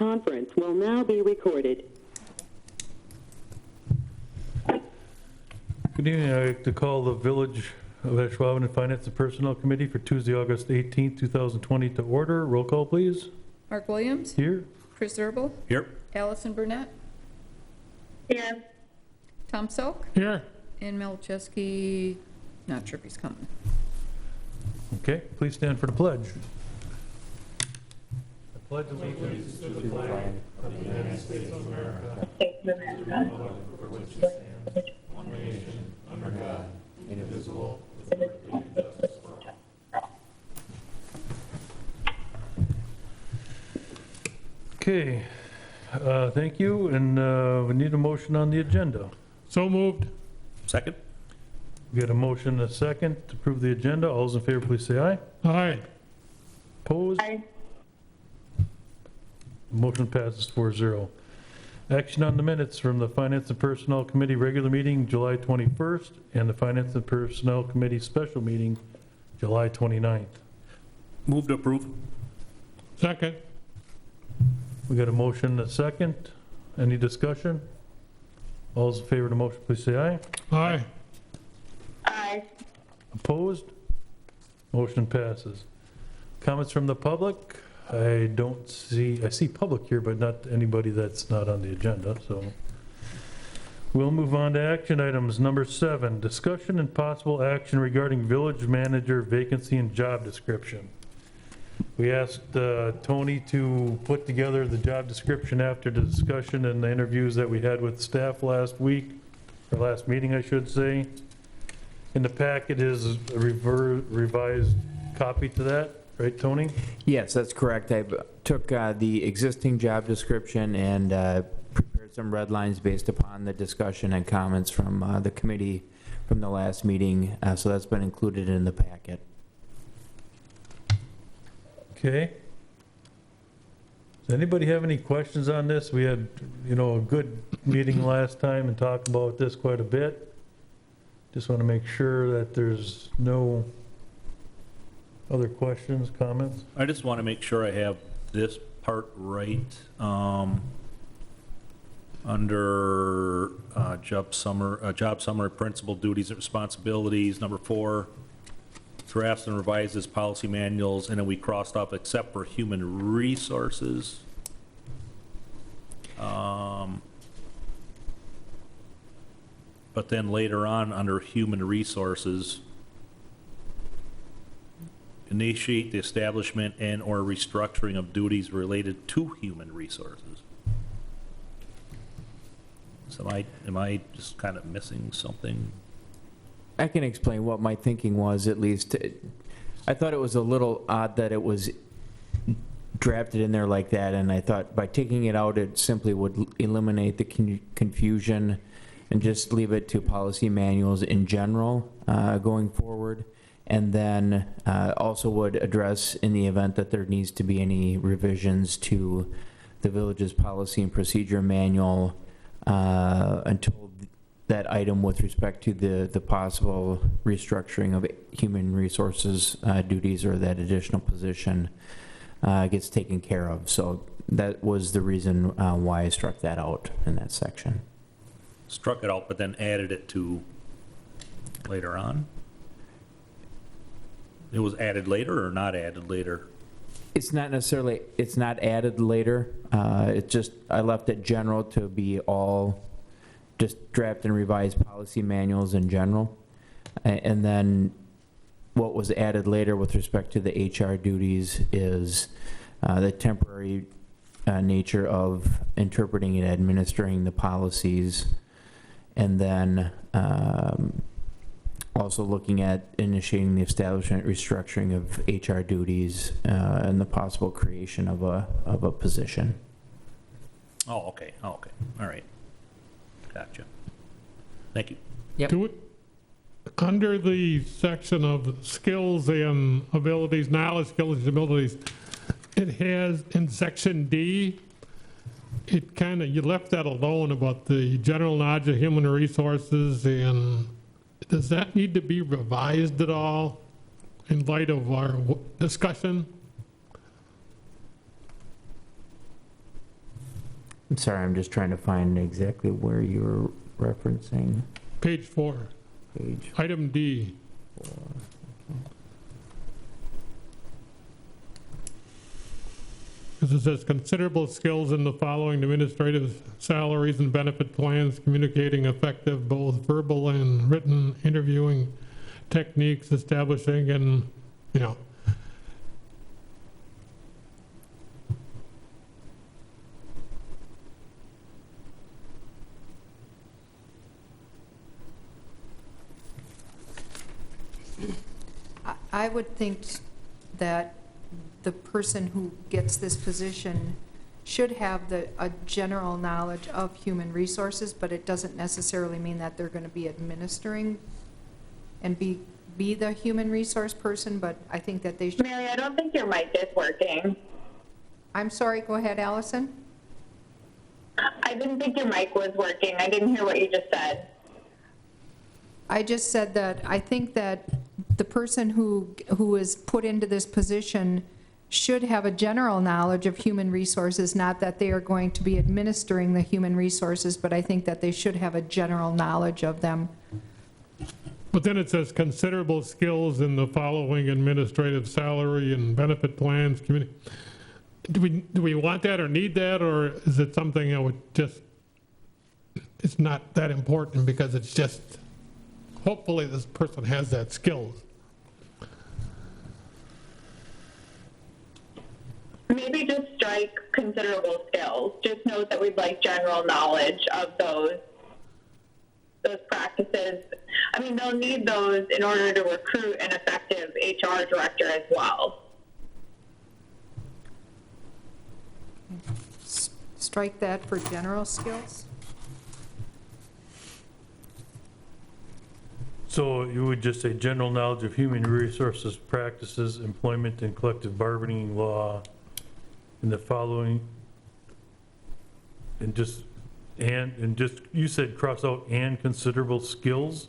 conference will now be recorded. Good evening. I'd like to call the Village of Ashwaubenon Finance and Personnel Committee for Tuesday, August 18th, 2020 to order. Roll call, please. Mark Williams. Here. Chris Herbal. Here. Allison Burnett. Here. Tom Selk. Here. And Mel Chesky, not sure if he's coming. Okay, please stand for the pledge. I pledge allegiance to the flag of the United States of America, for which it stands, one nation, under God, indivisible, with liberty and justice for all. Okay, thank you, and we need a motion on the agenda. So moved. Second? We got a motion and a second to approve the agenda. All those in favor, please say aye. Aye. Opposed? Aye. Motion passes 4-0. Action on the minutes from the Finance and Personnel Committee regular meeting, July 21st, and the Finance and Personnel Committee special meeting, July 29th. Move to approve. Second. We got a motion and a second. Any discussion? All those in favor of the motion, please say aye. Aye. Aye. Opposed? Motion passes. Comments from the public? I see public here, but not anybody that's not on the agenda, so. We'll move on to action items. Number 7, discussion and possible action regarding village manager vacancy and job description. We asked Tony to put together the job description after the discussion and the interviews that we had with staff last week, or last meeting, I should say. In the packet is a revised copy to that, right, Tony? Yes, that's correct. I took the existing job description and prepared some red lines based upon the discussion and comments from the committee from the last meeting, so that's been included in the packet. Okay. Does anybody have any questions on this? We had, a good meeting last time and talked about this quite a bit. Just want to make sure that there's no other questions, comments? I just want to make sure I have this part right. Under job summary, principal duties and responsibilities, number 4, drafts and revises policy manuals, and then we crossed off except for human resources. But then later on, under human resources, initiate the establishment and or restructuring of duties related to human resources. So am I just kind of missing something? I can explain what my thinking was, at least. I thought it was a little odd that it was drafted in there like that, and I thought by taking it out, it simply would eliminate the confusion and just leave it to policy manuals in general going forward. And then also would address in the event that there needs to be any revisions to the village's policy and procedure manual until that item with respect to the possible restructuring of human resources duties or that additional position gets taken care of. So that was the reason why I struck that out in that section. Struck it out, but then added it to later on? It was added later or not added later? It's not necessarily, it's not added later. It's just, I left it general to be all just draft and revise policy manuals in general. And then what was added later with respect to the HR duties is the temporary nature of interpreting and administering the policies. And then also looking at initiating the establishment, restructuring of HR duties, and the possible creation of a position. Oh, okay, all right. Gotcha. Thank you. Yep. Do it, under the section of skills and abilities, knowledge, skills, and abilities, it has in section D, it kind of, you left that alone about the general knowledge of human resources, and does that need to be revised at all in light of our discussion? I'm sorry, I'm just trying to find exactly where you're referencing. Page 4, Page item D. 4. Because it says considerable skills in the following administrative salaries and benefit plans, communicating effective both verbal and written interviewing techniques, establishing and, you know. I would think that the person who gets this position should have a general knowledge of human resources, but it doesn't necessarily mean that they're going to be administering and be the human resource person, but I think that they should. Mary, I don't think your mic is working. I'm sorry, go ahead, Allison. I didn't think your mic was working. I didn't hear what you just said. I just said that I think that the person who is put into this position should have a general knowledge of human resources, not that they are going to be administering the human resources, but I think that they should have a general knowledge of them. But then it says considerable skills in the following administrative salary and benefit plans. Do we want that or need that, or is it something that would just, it's not that important because it's just, hopefully this person has that skills? Maybe just strike considerable skills. Just note that we'd like general knowledge of those practices. I mean, they'll need those in order to recruit an effective HR director as well. Strike that for general skills? So you would just say general knowledge of human resources practices, employment and collective bargaining law, and the following, and just, you said cross out and considerable skills?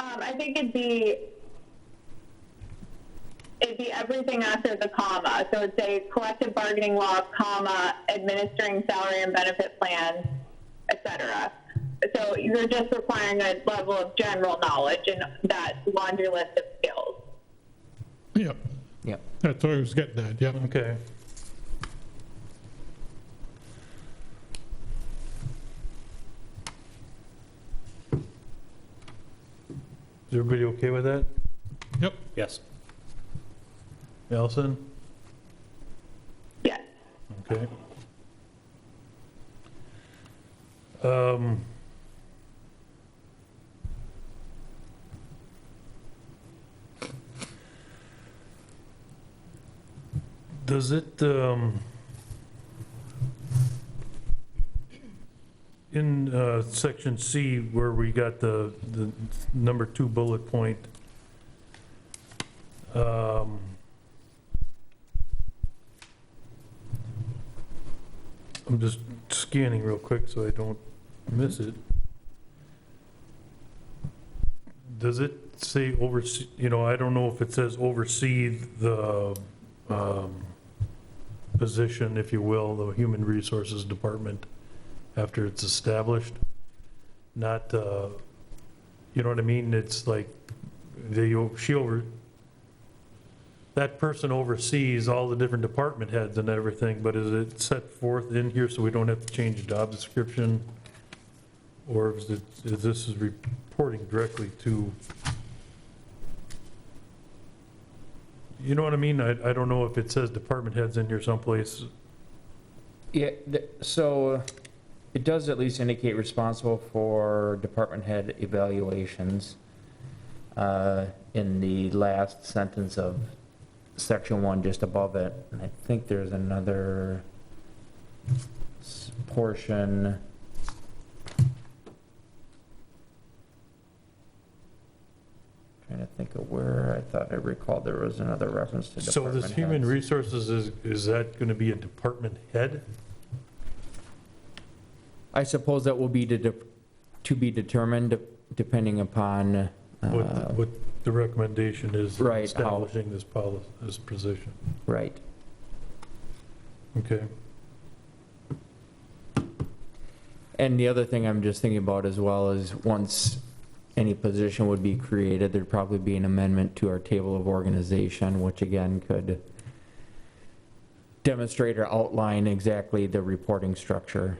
I think it'd be everything after the comma. So it'd say collective bargaining law, comma, administering salary and benefit plans, etc. So you're just requiring a level of general knowledge in that laundry list of skills. Yep, Yep. that's what I was getting at, yep. Okay. Is everybody okay with that? Yep, Yes. Allison? Yes. Okay. Does it, in section C, where we got the number 2 bullet point, I'm just scanning real quick so I don't miss it. Does it say oversee, I don't know if it says oversee the position, if you will, the Human Resources Department after it's established. Not, you know what I mean? It's like, that person oversees all the different department heads and everything, but is it set forth in here so we don't have to change the job description? Or is this reporting directly to, you know what I mean? I don't know if it says department heads in here someplace. Yeah, so it does at least indicate responsible for department head evaluations in the last sentence of section 1, just above it. And I think there's another portion. Trying to think of where I thought I recalled there was another reference to So department this human heads. resources, is that going to be a department head? I suppose that will be to be determined depending upon, What the recommendation is Right, how- establishing this policy, this position? right. Okay. And the other thing I'm just thinking about as well is once any position would be created, there'd probably be an amendment to our table of organization, which again could demonstrate or outline exactly the reporting structure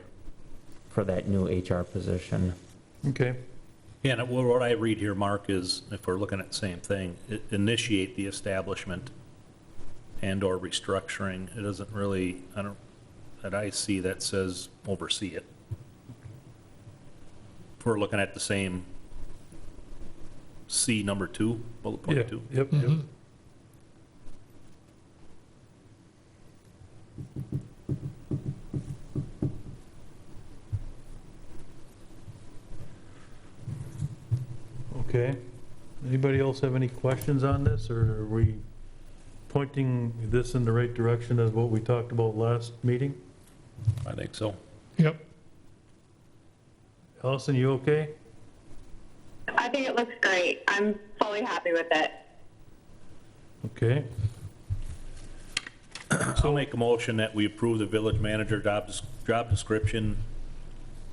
for that new HR position. Okay. Yeah, and what I read here, Mark, is, if we're looking at the same thing, initiate the establishment and/or restructuring. It doesn't really, that I see that says oversee it. If we're looking at the same C number 2, bullet Yeah, point 2. yep, yep. Mhm. Okay. Anybody else have any questions on this, or are we pointing this in the right direction as what we talked about last meeting? I think so. Yep. Allison, you okay? I think it looks great. I'm fully happy with it. Okay. I'll make a motion that we approve the village manager job description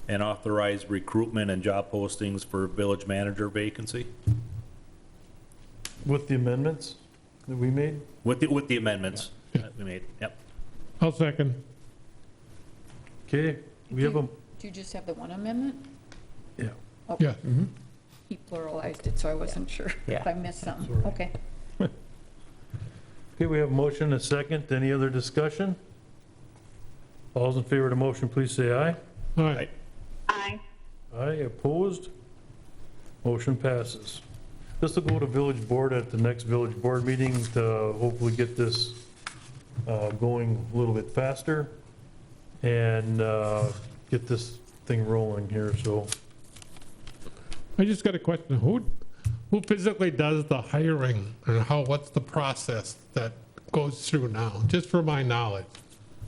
and authorize recruitment and job postings for village manager vacancy With the amendments that we made? with the amendments that we made. Yep. I'll second. Okay, we have a, Do you just have the one amendment? yeah. Oh, Yeah. he pluralized it, so I wasn't sure Yeah. if I missed something. Sorry. Okay. Okay, we have a motion, a second. Any other discussion? All those in favor of the motion, please say aye. All right. Aye. Aye, opposed? Motion passes. This will go to village board at the next village board meeting to hopefully get this going a little bit faster and get this thing rolling here, so. I just got a question. Who physically does the hiring and what's the process that goes through now? Just for my knowledge.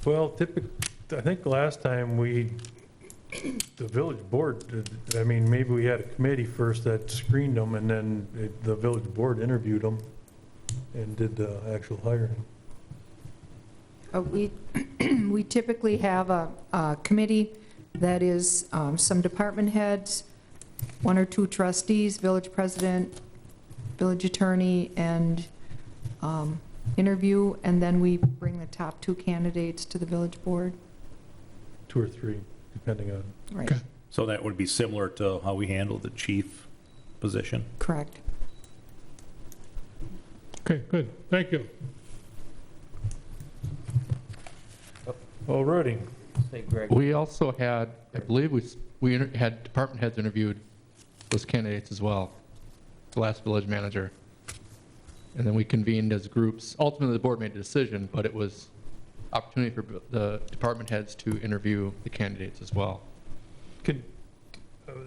Well, I think last time the village board, I mean, maybe we had a committee first that screened them and then the village board interviewed them and did the actual hiring. We typically have a committee that is some department heads, 1 or 2 trustees, village president, village attorney, and interview, and then we bring the top 2 candidates to the village board. 2 or 3, depending on. Right, Okay. So that would be similar to how we handle the chief position. correct. Okay, good. Thank you. Alrighty. Say, Greg. We also had, I believe had department heads interviewed those candidates as well, the last village manager. And then we convened as groups. Ultimately, the board made a decision, but it was opportunity for the department heads to interview the candidates as well.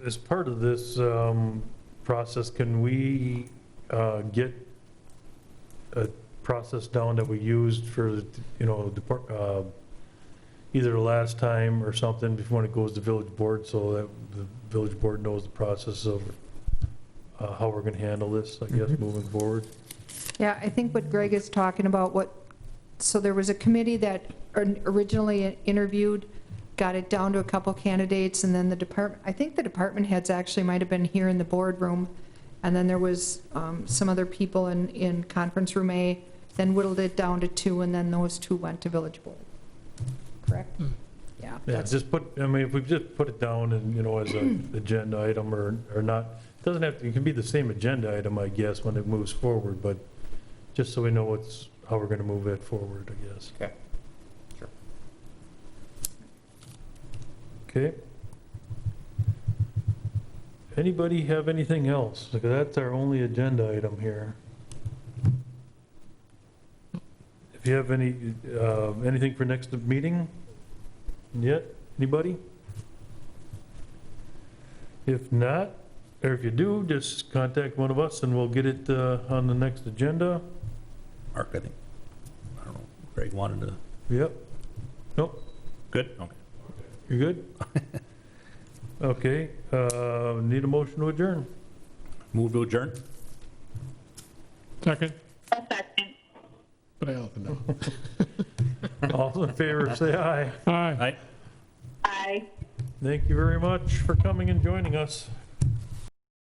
As part of this process, can we get a process down that we used for, either last time or something before when it goes to village board, so that the village board knows the process of how we're going to handle this, I guess, moving forward? Yeah, I think what Greg is talking about, so there was a committee that originally interviewed, got it down to a couple candidates, and then I think the department heads actually might have been here in the boardroom, and then there was some other people in conference room A, then whittled it down to 2, and then those 2 went to village board. Correct? Yeah. Yeah, just if we just put it down and, as an agenda item or not, it doesn't have to, it can be the same agenda item, I guess, when it moves forward, but just so we know how we're going to move it forward, I guess. Okay. Sure. Okay. Anybody have anything else? Because that's our only agenda item here. If you have anything for next meeting yet, anybody? If not, or if you do, just contact one of us and we'll get it on the next agenda. Mark, I don't know, Greg wanted to, Yep. Nope, good? Okay. you're good? Okay, need a motion to adjourn. Move to adjourn? Second. A second. But I also know. All in favor, say aye. Aye. Aye. Aye. Thank you very much for coming and joining us.